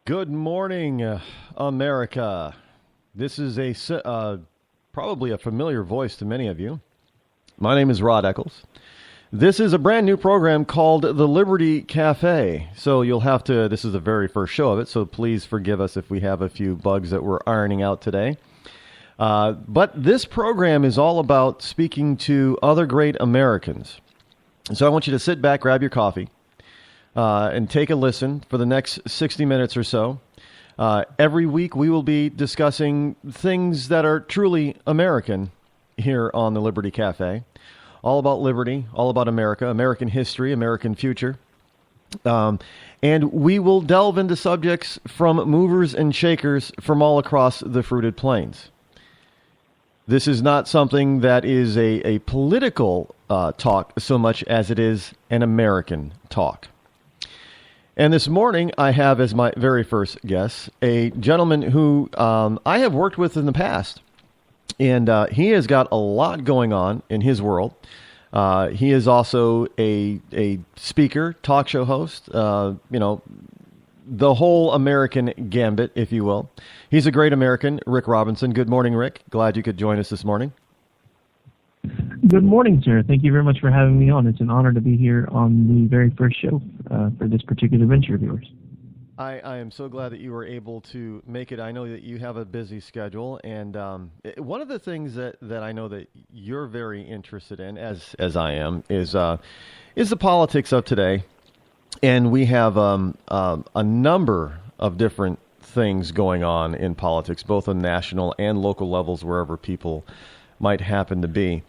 Good morning, America. This is probably a familiar voice to many of you. My name is Rod Eccles. This is a brand new program called The Liberty Cafe. So this is the very first show of it, so please forgive us if we have a few bugs that we're ironing out today. But this program is all about speaking to other great Americans. So I want you to sit back, grab your coffee, and take a listen for the next 60 minutes or so. Every week we will be discussing things that are truly American here on the Liberty Cafe. All about liberty, all about America, American history, American future. And we will delve into subjects from movers and shakers from all across the fruited plains. This is not something that is a political talk so much as it is an American talk. And this morning, I have as my very first guest a gentleman who I have worked with in the past. And he has got a lot going on in his world. He is also a speaker, talk show host, the whole American gambit, if you will. He's a great American, Rick Robinson. Good morning, Rick. Glad you could join us this morning. Good morning, sir. Thank you very much for having me on. It's an honor to be here on the very first show for this particular venture of yours. I am so glad that you were able to make it. I know that you have a busy schedule, and one of the things that I know that you're very interested in, as I am, is the politics of today. And we have a number of different things going on in politics, both on national and local levels, wherever people might happen to be.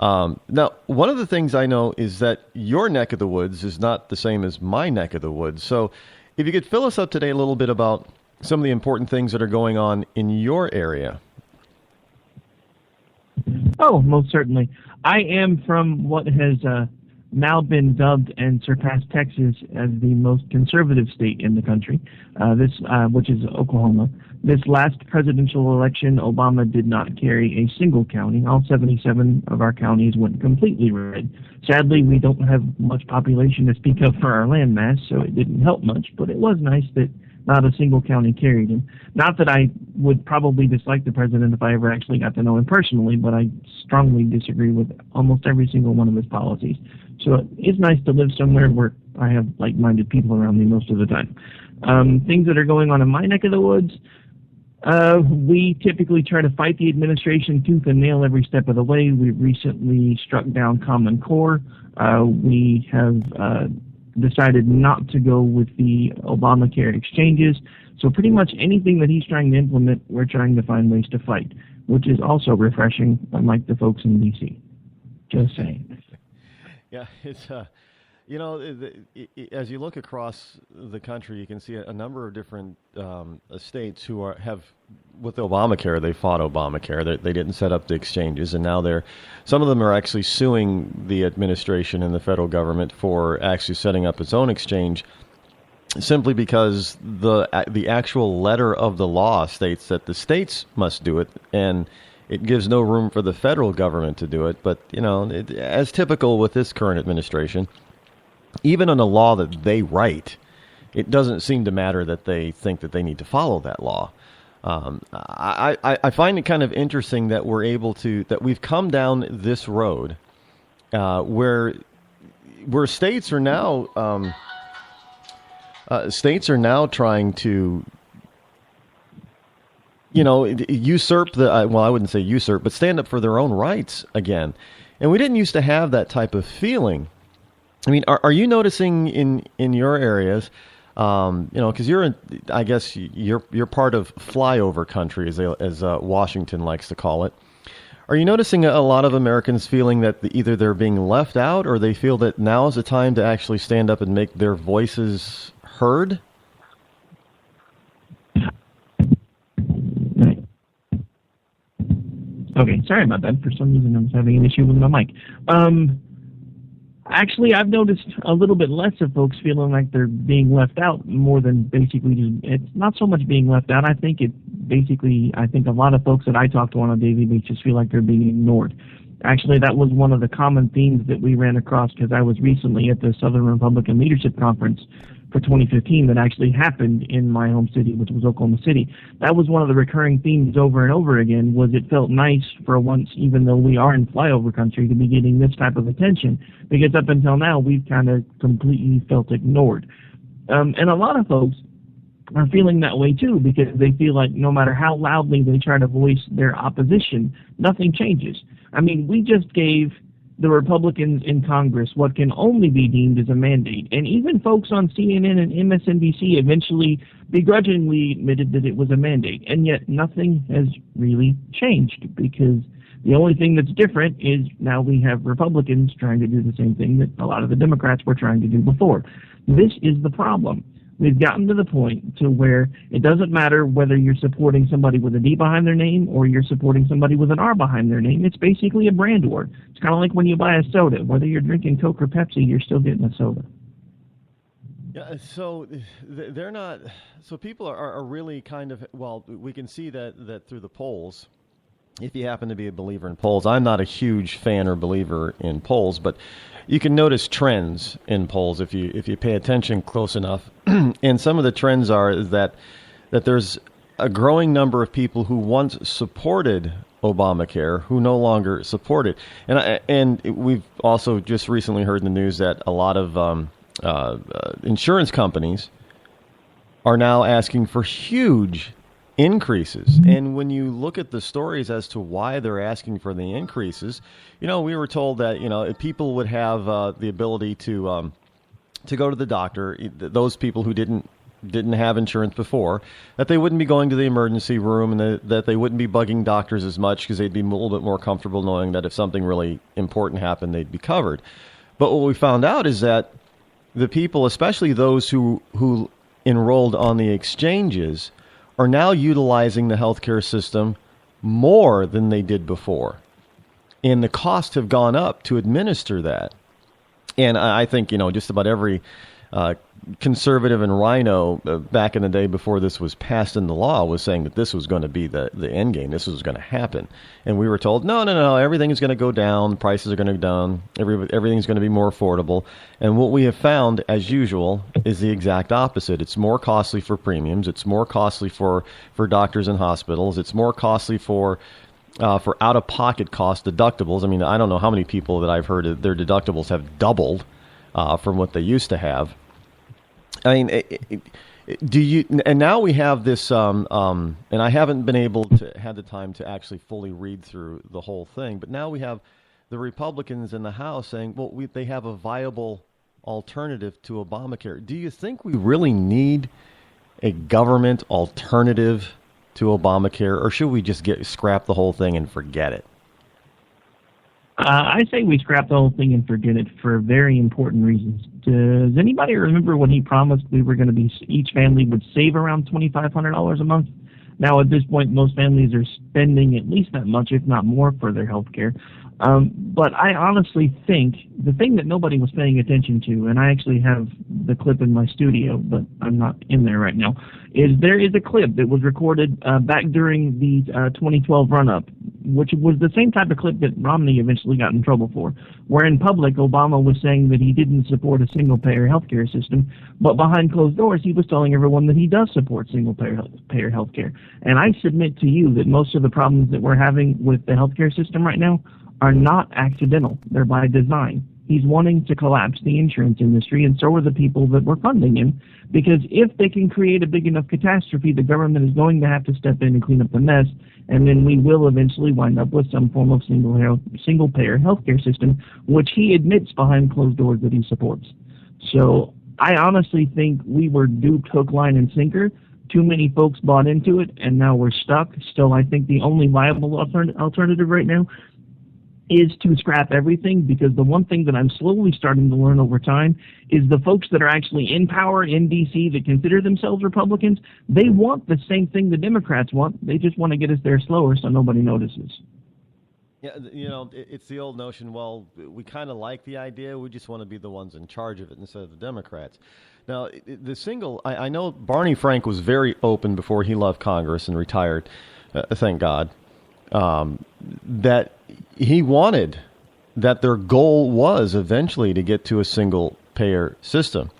Now, one of the things I know is that your neck of the woods is not the same as my neck of the woods. So if you could fill us up today a little bit about some of the important things that are going on in your area. Oh, most certainly. I am from what has now been dubbed and surpassed Texas as the most conservative state in the country, which is Oklahoma. This last presidential election, Obama did not carry a single county. All 77 of our counties went completely red. Sadly, we don't have much population to speak of for our landmass, so it didn't help much, but it was nice that not a single county carried him. Not that I would probably dislike the president if I ever actually got to know him personally, but I strongly disagree with almost every single one of his policies. So it's nice to live somewhere where I have like-minded people around me most of the time. Things that are going on in my neck of the woods, we typically try to fight the administration tooth and nail every step of the way. We've recently struck down Common Core. We have decided not to go with the Obamacare exchanges. So pretty much anything that he's trying to implement, we're trying to find ways to fight, which is also refreshing, unlike the folks in D.C. Just saying. Yeah, it's as you look across the country, you can see a number of different states who have, with Obamacare, they fought Obamacare. They didn't set up the exchanges, and now some of them are actually suing the administration and the federal government for actually setting up its own exchange, simply because the actual letter of the law states that the states must do it, and it gives no room for the federal government to do it. But as typical with this current administration, even on a law that they write, it doesn't seem to matter that they think that they need to follow that law. I find it kind of interesting that we've come down this road where states are now trying to usurp I wouldn't say usurp, but stand up for their own rights again. And we didn't used to have that type of feeling. I mean, are you noticing in your areas, because I guess you're part of flyover country, as Washington likes to call it. Are you noticing a lot of Americans feeling that either they're being left out, or they feel that now is the time to actually stand up and make their voices heard? Okay, sorry about that. For some reason, I was having an issue with my mic. Actually, I've noticed a little bit less of folks feeling like they're being left out, more than basically it's not so much being left out. I think a lot of folks that I talk to on a daily basis feel like they're being ignored. Actually, that was one of the common themes that we ran across, because I was recently at the Southern Republican Leadership Conference for 2015 that actually happened in my home city, which was Oklahoma City. That was one of the recurring themes over and over again, was it felt nice for once, even though we are in flyover country, to be getting this type of attention, because up until now, we've kind of completely felt ignored. And a lot of folks are feeling that way too, because they feel like no matter how loudly they try to voice their opposition, nothing changes. I mean, we just gave the Republicans in Congress what can only be deemed as a mandate. And even folks on CNN and MSNBC eventually begrudgingly admitted that it was a mandate. And yet nothing has really changed, because the only thing that's different is now we have Republicans trying to do the same thing that a lot of the Democrats were trying to do before. This is the problem. We've gotten to the point to where it doesn't matter whether you're supporting somebody with a D behind their name or you're supporting somebody with an R behind their name. It's basically a brand war. It's kind of like when you buy a soda. Whether you're drinking Coke or Pepsi, you're still getting a soda. Yeah, so they're not. So people are really kind of, well, we can see that through the polls. If you happen to be a believer in polls, I'm not a huge fan or believer in polls, but you can notice trends in polls if you pay attention close enough. And some of the trends are that there's a growing number of people who once supported Obamacare who no longer support it. And we've also just recently heard in the news that a lot of insurance companies are now asking for huge increases. And when you look at the stories as to why they're asking for the increases, we were told that, people would have the ability to go to the doctor, those people who didn't have insurance before, that they wouldn't be going to the emergency room, and that they wouldn't be bugging doctors as much because they'd be a little bit more comfortable knowing that if something really important happened, they'd be covered. But what we found out is that the people, especially those who enrolled on the exchanges, are now utilizing the healthcare system more than they did before. And the costs have gone up to administer that. And I think, just about every conservative and rhino back in the day before this was passed into law was saying that this was going to be the end game. This was going to happen. And we were told, no, everything is going to go down. Prices are going to go down. Everything's going to be more affordable. And what we have found, as usual, is the exact opposite. It's more costly for premiums. It's more costly for doctors and hospitals. It's more costly for out-of-pocket cost deductibles. I mean, I don't know how many people that I've heard their deductibles have doubled from what they used to have. I mean, and now we have this, and I haven't been able to have the time to actually fully read through the whole thing, but now we have the Republicans in the House saying, well, they have a viable alternative to Obamacare. Do you think we really need a government alternative to Obamacare, or should we just scrap the whole thing and forget it? I say we scrap the whole thing and forget it for very important reasons. Does anybody remember when he promised each family would save around $2,500 a month? Now, at this point, most families are spending at least that much, if not more, for their health care. But I honestly think the thing that nobody was paying attention to, and I actually have the clip in my studio, but I'm not in there right now, is there is a clip that was recorded back during the 2012 run-up, which was the same type of clip that Romney eventually got in trouble for, where in public Obama was saying that he didn't support a single-payer health care system, but behind closed doors he was telling everyone that he does support single-payer health care. And I submit to you that most of the problems that we're having with the health care system right now are not accidental. They're by design. He's wanting to collapse the insurance industry, and so are the people that were funding him, because if they can create a big enough catastrophe, the government is going to have to step in and clean up the mess, and then we will eventually wind up with some form of single-payer healthcare system, which he admits behind closed doors that he supports. So I honestly think we were duped hook, line, and sinker. Too many folks bought into it, and now we're stuck. Still, I think the only viable alternative right now is to scrap everything, because the one thing that I'm slowly starting to learn over time is the folks that are actually in power in D.C. that consider themselves Republicans, they want the same thing the Democrats want. They just want to get us there slower so nobody notices. Yeah, it's the old notion, well, we kind of like the idea, we just want to be the ones in charge of it instead of the Democrats. Now, I know Barney Frank was very open before he left Congress and retired, thank God, that he wanted that their goal was eventually to get to a single-payer system.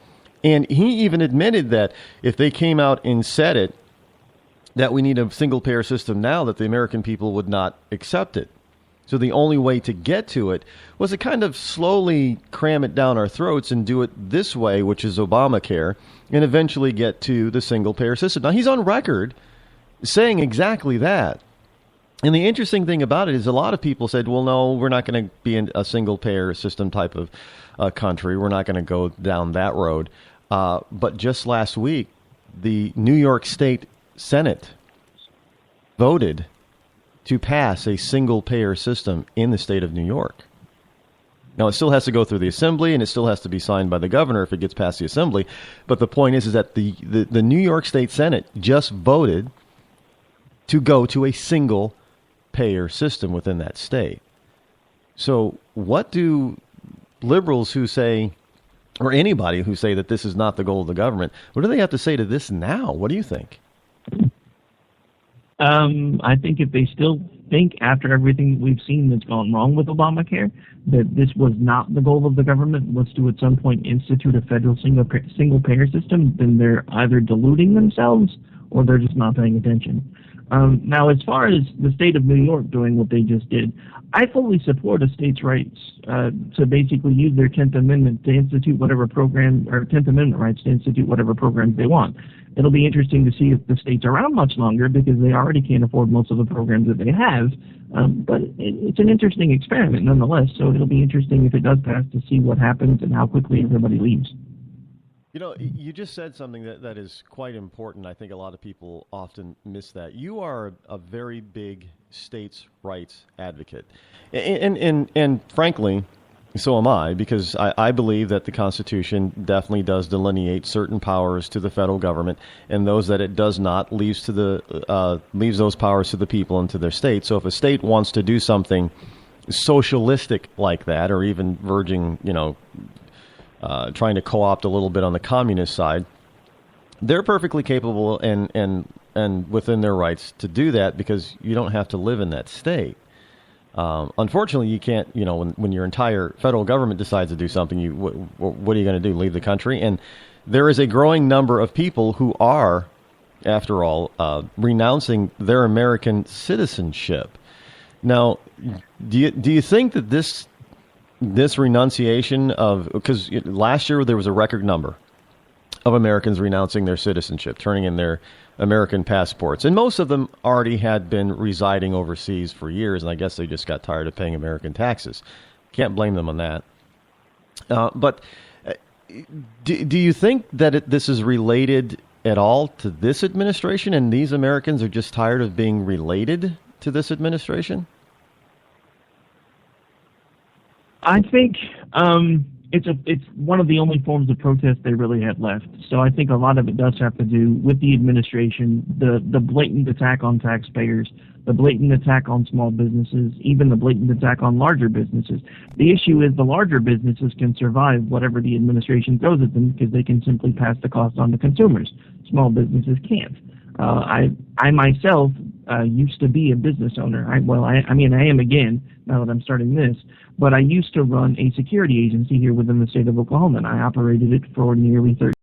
And he even admitted that if they came out and said it, that we need a single-payer system now, that the American people would not accept it. So the only way to get to it was to kind of slowly cram it down our throats and do it this way, which is Obamacare, and eventually get to the single-payer system. Now, he's on record saying exactly that. And the interesting thing about it is a lot of people said, well, no, we're not going to be in a single-payer system type of country. We're not going to go down that road. But just last week, the New York State Senate voted to pass a single-payer system in the state of New York. Now, it still has to go through the Assembly, and it still has to be signed by the governor if it gets past the Assembly. But the point is that the New York State Senate just voted to go to a single-payer system within that state. So what do liberals who say, or anybody who say that this is not the goal of the government, what do they have to say to this now? What do you think? I think if they still think, after everything we've seen that's gone wrong with Obamacare, that this was not the goal of the government, was to at some point institute a federal single-payer system, then they're either deluding themselves or they're just not paying attention. Now, as far as the state of New York doing what they just did, I fully support a state's rights to basically use their 10th Amendment to institute whatever program, or 10th Amendment rights to institute whatever programs they want. It'll be interesting to see if the state's around much longer, because they already can't afford most of the programs that they have. But it's an interesting experiment nonetheless, so it'll be interesting if it does pass to see what happens and how quickly everybody leaves. You know, you just said something that is quite important. I think a lot of people often miss that. You are a very big states' rights advocate. And frankly, so am I, because I believe that the Constitution definitely does delineate certain powers to the federal government, and those that it does not leaves those powers to the people and to their state. So if a state wants to do something socialistic like that, or even verging, trying to co-opt a little bit on the communist side, they're perfectly capable and within their rights to do that, because you don't have to live in that state. Unfortunately, you can't, when your entire federal government decides to do something, what are you going to do? Leave the country? And there is a growing number of people who are, after all, renouncing their American citizenship. Now, do you think that this renunciation of, because last year there was a record number of Americans renouncing their citizenship, turning in their American passports, and most of them already had been residing overseas for years, and I guess they just got tired of paying American taxes. Can't blame them on that. But do you think that this is related at all to this administration, and these Americans are just tired of being related to this administration? I think it's one of the only forms of protest they really have left. So I think a lot of it does have to do with the administration, the blatant attack on taxpayers, the blatant attack on small businesses, even the blatant attack on larger businesses. The issue is the larger businesses can survive whatever the administration throws at them, because they can simply pass the cost on to consumers. Small businesses can't. I myself used to be a business owner. I am again, now that I'm starting this, but I used to run a security agency here within the state of Oklahoma, and I operated it for nearly 30